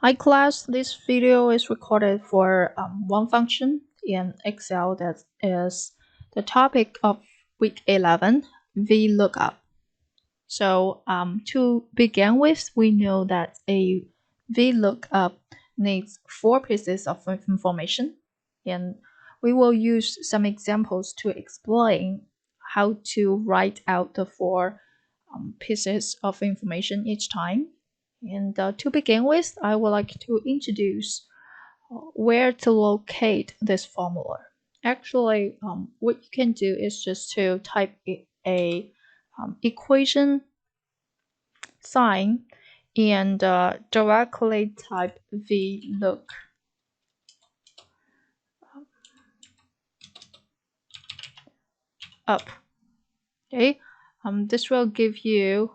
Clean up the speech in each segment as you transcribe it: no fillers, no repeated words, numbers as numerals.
Hi class, this video is recorded for one function in Excel that is the topic of week 11, Vlookup. So to begin with, we know that a Vlookup needs 4 pieces of information, and we will use some examples to explain how to write out the 4 pieces of information each time. And to begin with, I would like to introduce where to locate this formula. Actually, what you can do is just to type a equation sign and directly type VLOOK. Up. Okay, this will give you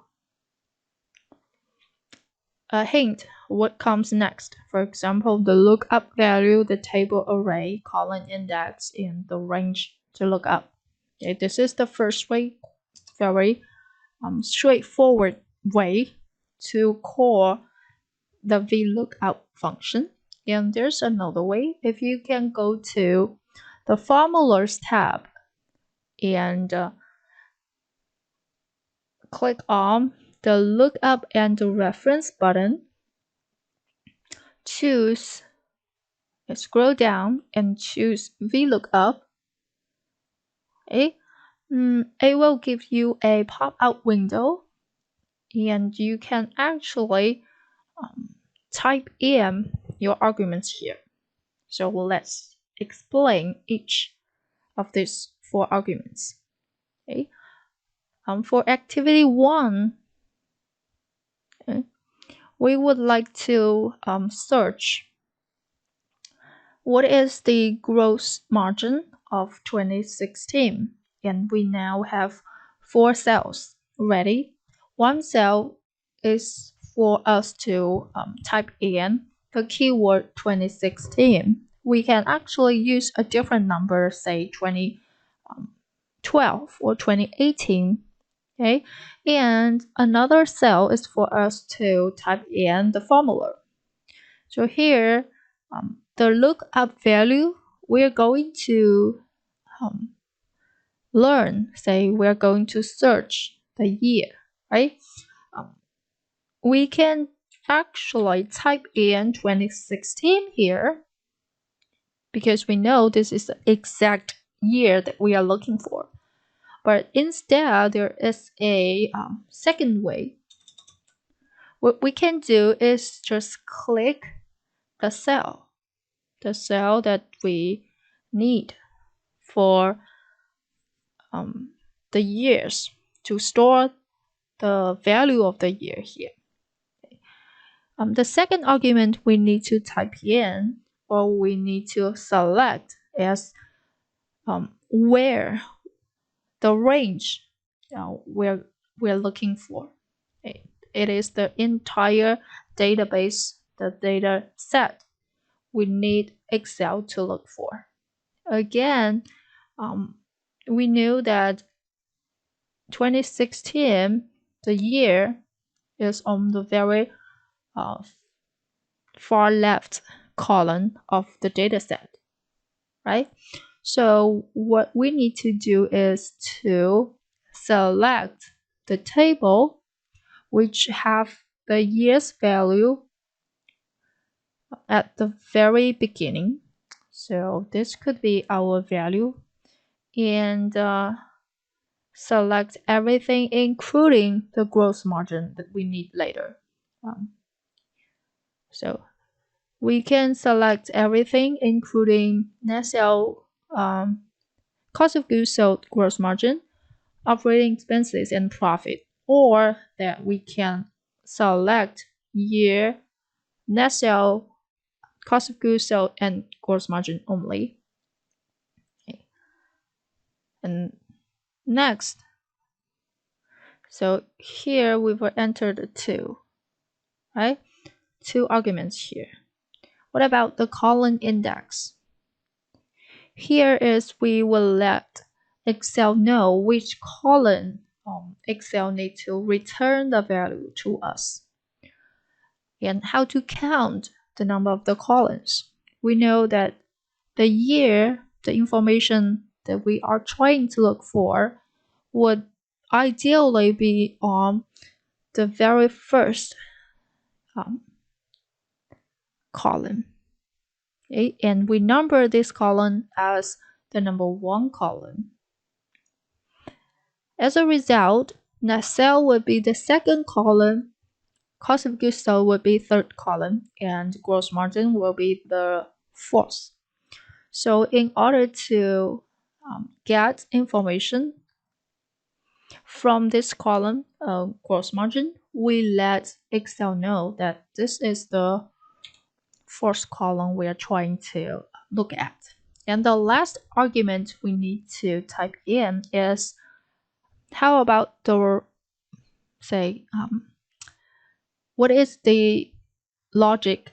a hint what comes next. For example, the lookup value, the table array, column index, and the range to look up. Okay, this is the first way, very straightforward way to call the VLOOKUP function. And there's another way. If you can go to the formulas tab and click on the lookup and the reference button, scroll down and choose VLOOKUP. Okay, it will give you a pop-out window, and you can actually type in your arguments here. So let's explain each of these 4 arguments. Okay, for activity 1, okay, we would like to search what is the gross margin of 2016, and we now have 4 cells ready. One cell is for us to type in the keyword 2016. We can actually use a different number, say 2012 or 2018. Okay, and another cell is for us to type in the formula. So here, the lookup value, we're going to learn, say we're going to search the year, right? We can actually type in 2016 here because we know this is the exact year that we are looking for. But instead, there is a second way. What we can do is just click the cell that we need for the years to store the value of the year here. The second argument we need to type in, or we need to select, is where the range we're looking for. It is the entire database, the data set we need Excel to look for. Again, we knew that 2016, the year, is on the very far left column of the dataset, right? So what we need to do is to select the table which have the year's value at the very beginning. So this could be our value, and select everything including the gross margin that we need later. So we can select everything including net sale, cost of goods sold, gross margin, operating expenses, and profit, or that we can select year, net sale, cost of goods sold, and gross margin only. Okay. And next, so here we will enter the 2, right? 2 arguments here. What about the column index? Here is we will let Excel know which column Excel needs to return the value to us, and how to count the number of the columns. We know that the year, the information that we are trying to look for, would ideally be on the very first column. Okay? And we number this column as the number 1 column. As a result, net sale would be the second column, cost of goods sold would be third column, and gross margin will be the fourth. So in order to get information from this column, gross margin, we let Excel know that this is the fourth column we are trying to look at. And the last argument we need to type in is, how about the, say, what is the logic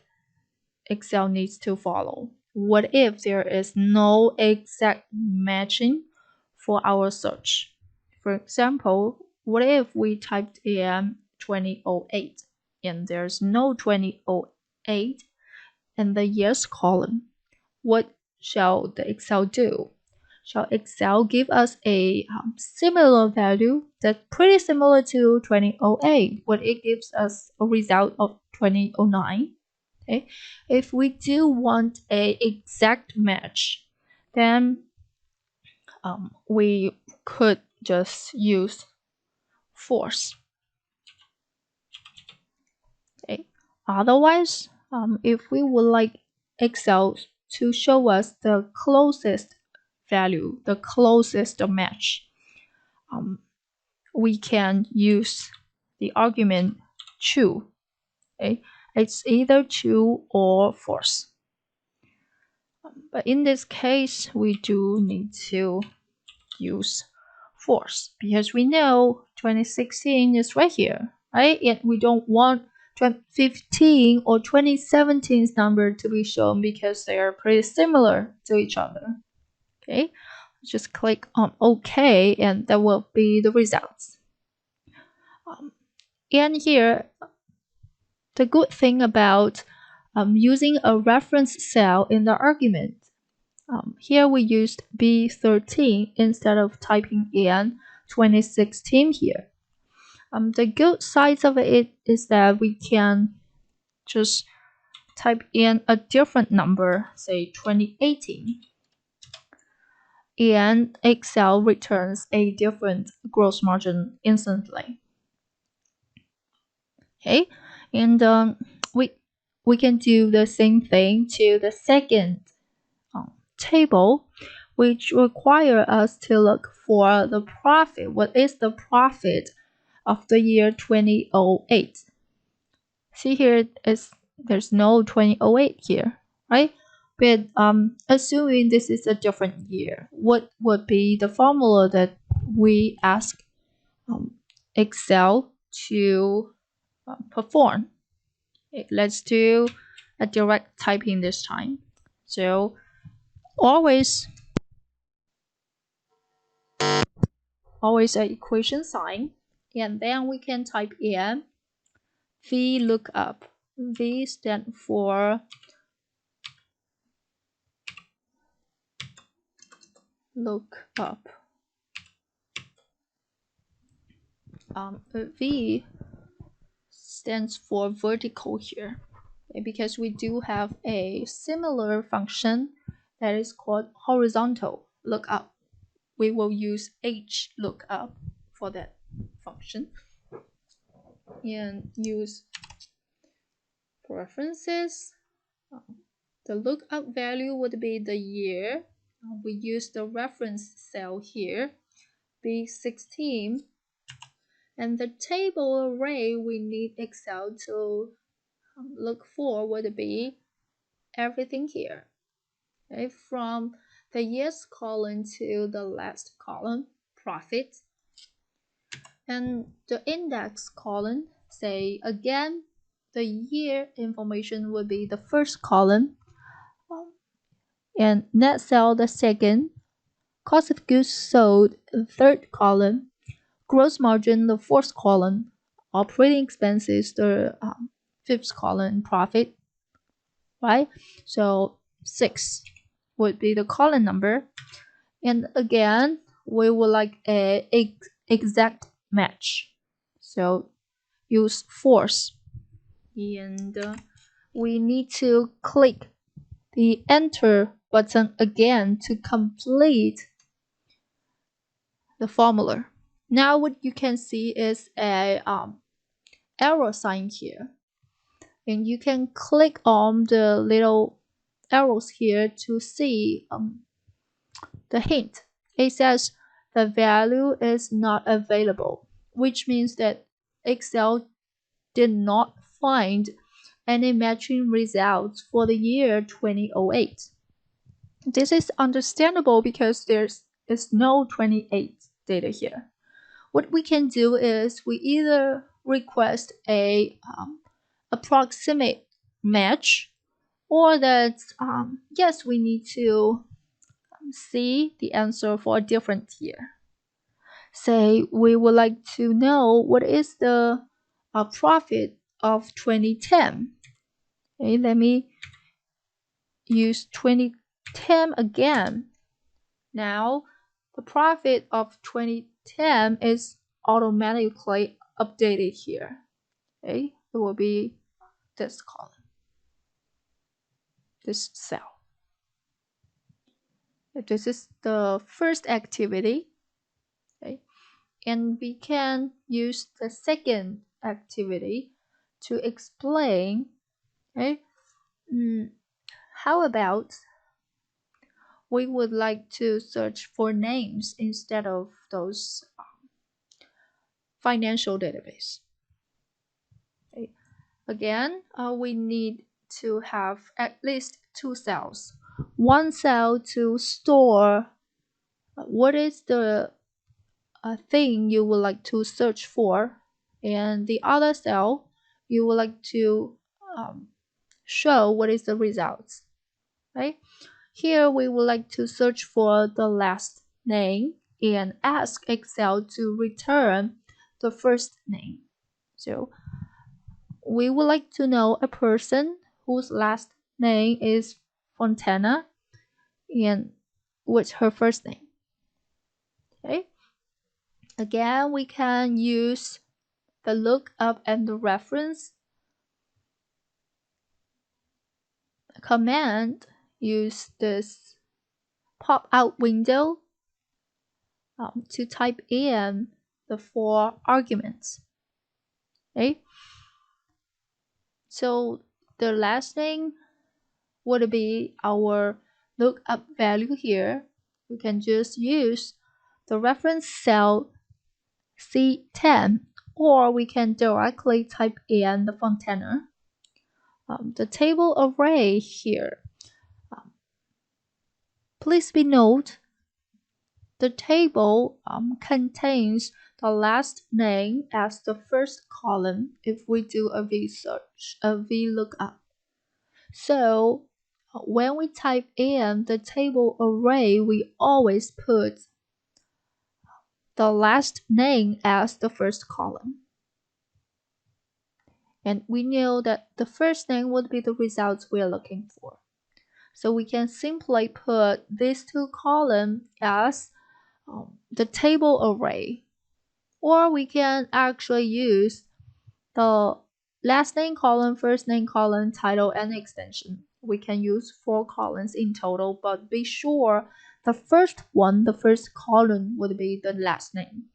Excel needs to follow? What if there is no exact matching for our search? For example, what if we typed in 2008 and there's no 2008 in the years column? What shall the Excel do? Shall Excel give us a similar value that's pretty similar to 2008, but it gives us a result of 2009? Okay. If we do want a exact match, then we could just use force. Okay. Otherwise, if we would like Excel to show us the closest value, the closest match, we can use the argument true. Okay. It's either true or false. But in this case, we do need to use false because we know 2016 is right here, right? Yet we don't want 2015 or 2017's number to be shown because they are pretty similar to each other. Okay, just click on OK, and that will be the results. And here, the good thing about using a reference cell in the argument, here we used B13 instead of typing in 2016 here. The good side of it is that we can just type in a different number, say 2018, and Excel returns a different gross margin instantly. Okay, and we can do the same thing to the second table, which require us to look for the profit. What is the profit of the year 2008? See here, there's no 2008 here, right? But assuming this is a different year, what would be the formula that we ask Excel to perform? Okay, let's do a direct typing this time. So always an equation sign, and then we can type in Vlookup. V stands for lookup. V stands for vertical here, okay, because we do have a similar function that is called horizontal lookup. We will use H lookup for that function and use preferences. The lookup value would be the year. We use the reference cell here, B16, and the table array we need Excel to look for would be everything here, okay, from the years column to the last column, profit, and the index column, say again, the year information would be the first column, and net sale the second, cost of goods sold the third column, gross margin the fourth column, operating expenses the fifth column, profit right? So 6 would be the column number. And again, we would like a exact match. So use force. And we need to click the enter button again to complete the formula. Now what you can see is a arrow sign here. And you can click on the little arrows here to see the hint. It says the value is not available, which means that Excel did not find any matching results for the year 2008. This is understandable because there is no 28 data here. What we can do is we either request a approximate match, or that yes, we need to see the answer for a different year. Say we would like to know what is the profit of 2010. Okay, let me use 2010 again. Now the profit of 2010 is automatically updated here. Okay, it will be this column, this cell. This is the first activity. Okay, and we can use the second activity to explain. Okay, how about we would like to search for names instead of those financial database. Okay. Again, we need to have at least 2 cells. One cell to store what is the thing you would like to search for, and the other cell you would like to show what is the results. Right? Here we would like to search for the last name and ask Excel to return the first name. So we would like to know a person whose last name is Fontana and what's her first name. Okay. Again, we can use the lookup and the reference command. Use this pop-out window to type in the 4 arguments. Okay. So the last name would be our lookup value here. We can just use the reference cell C10, or we can directly type in the Fontana. The table array here. Please be note, the table contains the last name as the first column if we do a vsearch, a vlookup. So when we type in the table array, we always put the last name as the first column. And we know that the first name would be the results we are looking for. So we can simply put these 2 columns as the table array. Or we can actually use the last name column, first name column, title, and extension. We can use 4 columns in total, but be sure the first one, the first column would be the last name.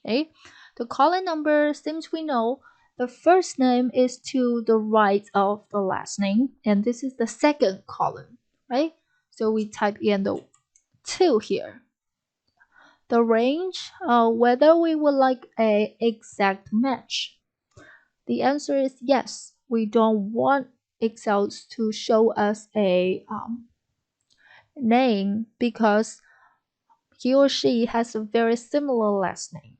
Okay, the column number, since we know the first name is to the right of the last name, and this is the second column, right? So we type in the 2 here. The range, whether we would like a exact match. The answer is yes. We don't want Excel to show us a name because he or she has a very similar last name,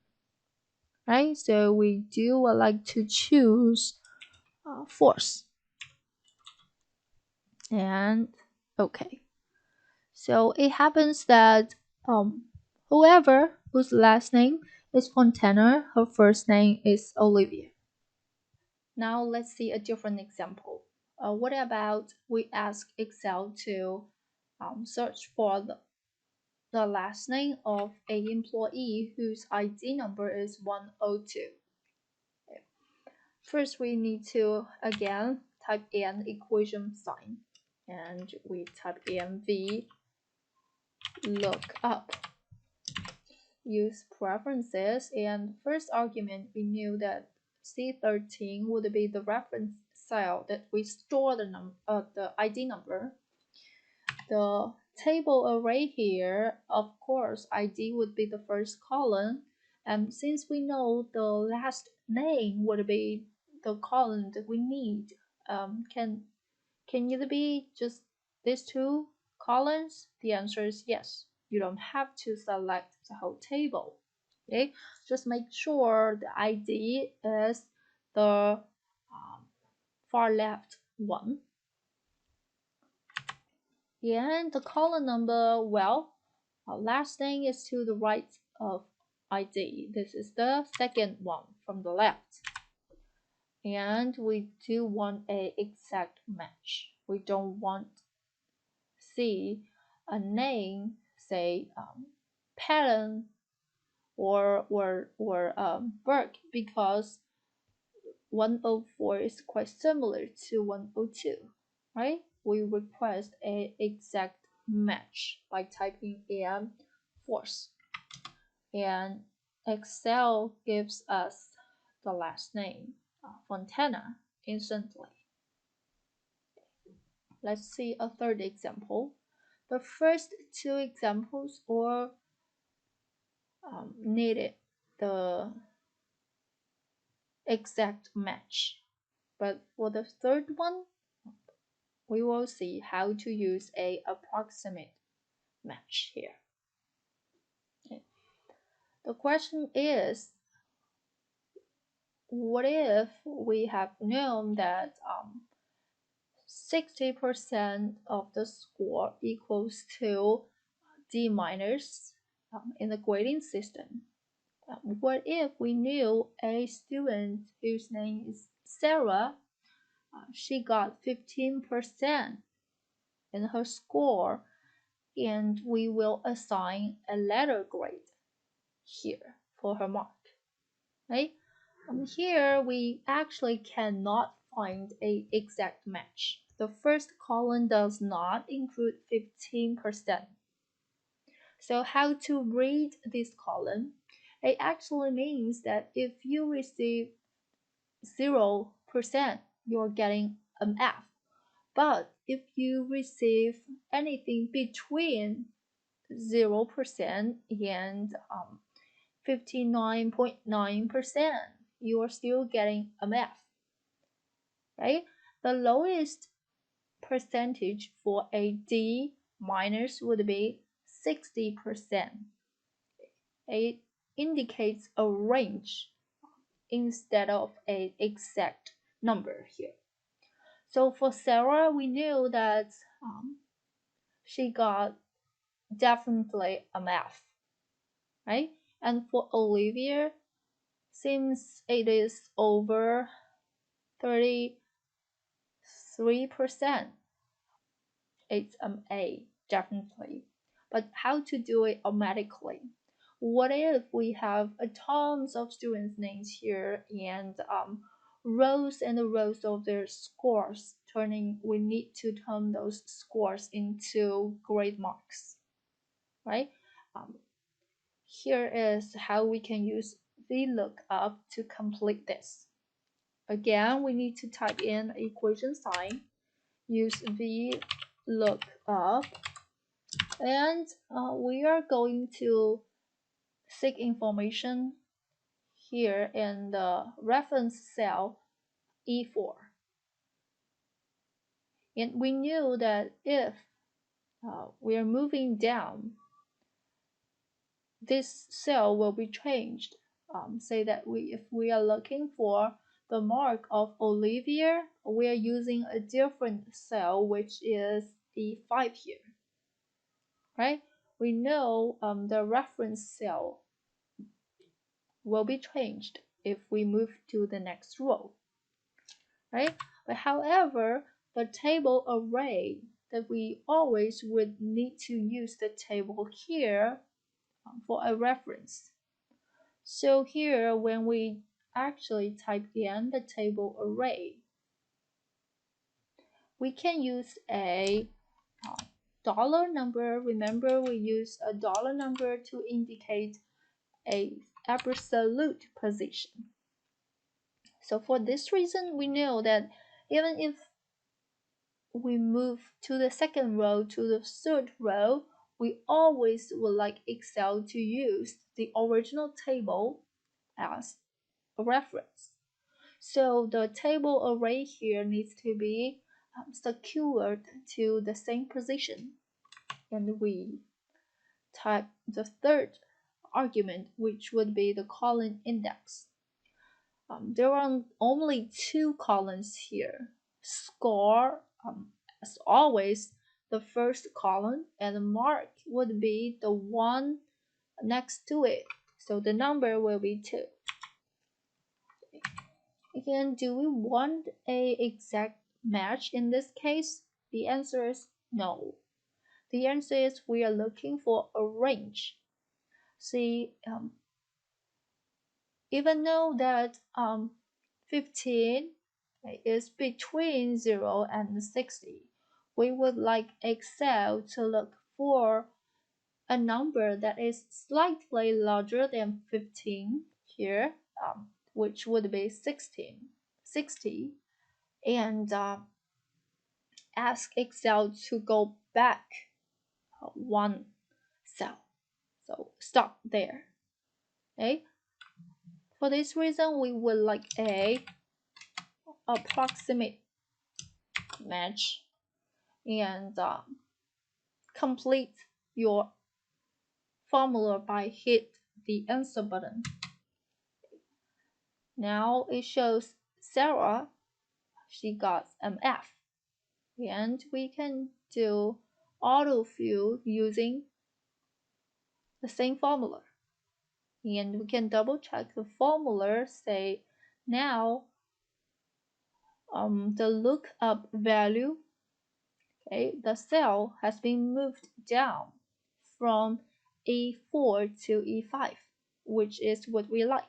right? So we do like to choose force. And okay, so it happens that whoever whose last name is Fontana, her first name is Olivia. Now let's see a different example. What about we ask Excel to search for the last name of a employee whose ID number is 102. First, we need to again type in equation sign, and we type in Vlookup. Use preferences, and first argument we knew that C13 would be the reference cell that we store the ID number. The table array here, of course, ID would be the first column, and since we know the last name would be the column that we need, can either be just these two columns? The answer is yes. You don't have to select the whole table. Okay, just make sure the ID is the far left one. And the column number, well, last name is to the right of ID. This is the second one from the left. And we do want a exact match. We don't want see a name, say Pattern or Burke, because 104 is quite similar to 102, right? We request a exact match by typing in force, and Excel gives us the last name, Fontana, instantly. Let's see a third example. The first two examples all needed the exact match, but for the third one, we will see how to use a approximate match here. Okay. The question is, what if we have known that 60% of the score equals to D minus in the grading system? What if we knew a student whose name is Sarah, she got 15% in her score, and we will assign a letter grade here for her mark, right? Here we actually cannot find an exact match. The first column does not include 15%. So how to read this column? It actually means that if you receive 0%, you're getting an F. But if you receive anything between 0% and 59.9%, you are still getting an F, right? The lowest percentage for a D minus would be 60%. It indicates a range instead of an exact number here. So for Sarah, we knew that she got definitely a F, right? And for Olivia, since it is over 33%, it's an A, definitely. But how to do it automatically? What if we have tons of students' names here and rows and rows of their scores, we need to turn those scores into grade marks, right? Here is how we can use VLOOKUP to complete this. Again, we need to type in equation sign, use VLOOKUP, and we are going to seek information here in the reference cell E4. And we knew that if we are moving down, this cell will be changed. Say that if we are looking for the mark of Olivia, we are using a different cell, which is E5 here, right? We know the reference cell will be changed if we move to the next row, right? But however, the table array that we always would need to use the table here for a reference. So here, when we actually type in the table array, we can use a dollar number. Remember, we use a dollar number to indicate a absolute position. So for this reason, we know that even if we move to the second row to the third row, we always would like Excel to use the original table as a reference. So the table array here needs to be secured to the same position. And we type the third argument, which would be the column index. There are only two columns here. Score, as always, the first column, and mark would be the one next to it. So the number will be 2. Again, do we want a exact match in this case? The answer is no. The answer is we are looking for a range. See, even though that 15 is between 0 and 60, we would like Excel to look for a number that is slightly larger than 15 here, which would be 60, and ask Excel to go back one cell. So stop there. Okay. For this reason, we would like a approximate match and complete your formula by hit the answer button. Now it shows Sarah, she got an F, and we can do autofill using the same formula. And we can double check the formula, say now the lookup value, okay, the cell has been moved down from E4 to E5, which is what we like.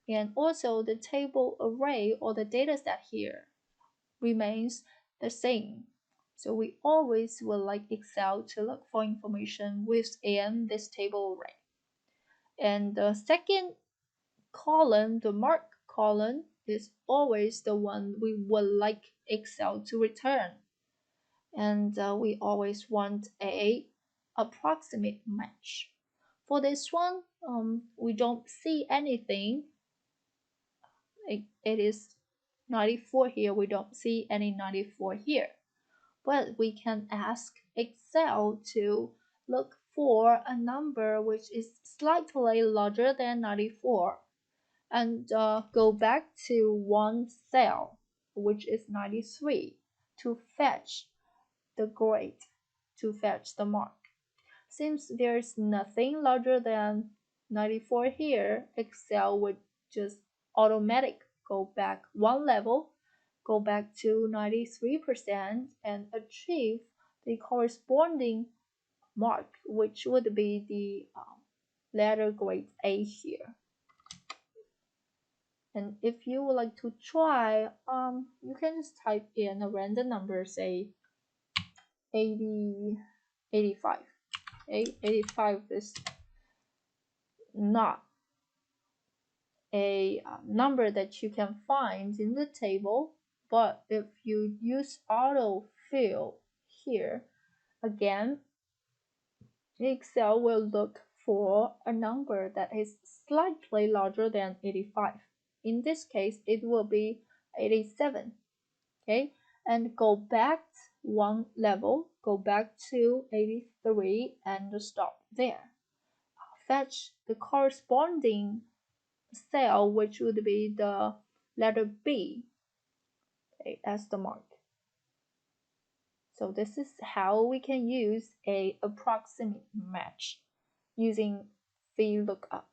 And also the table array or the data set here remains the same. So we always will like Excel to look for information within this table array. And the second column, the mark column, is always the one we would like Excel to return. And we always want a approximate match. For this one, we don't see anything. It is 94 here. We don't see any 94 here. But we can ask Excel to look for a number which is slightly larger than 94 and go back to one cell, which is 93, to fetch the grade, to fetch the mark. Since there's nothing larger than 94 here, Excel would just automatically go back one level, go back to 93% and achieve the corresponding mark, which would be the letter grade A here. And if you would like to try, you can just type in a random number, say 80, 85. Okay, 85 is not a number that you can find in the table, but if you use autofill here, again, Excel will look for a number that is slightly larger than 85. In this case, it will be 87. Okay, and go back one level, go back to 83 and stop there. Fetch the corresponding cell, which would be the letter B, okay, as the mark. So this is how we can use a approximate match using Vlookup.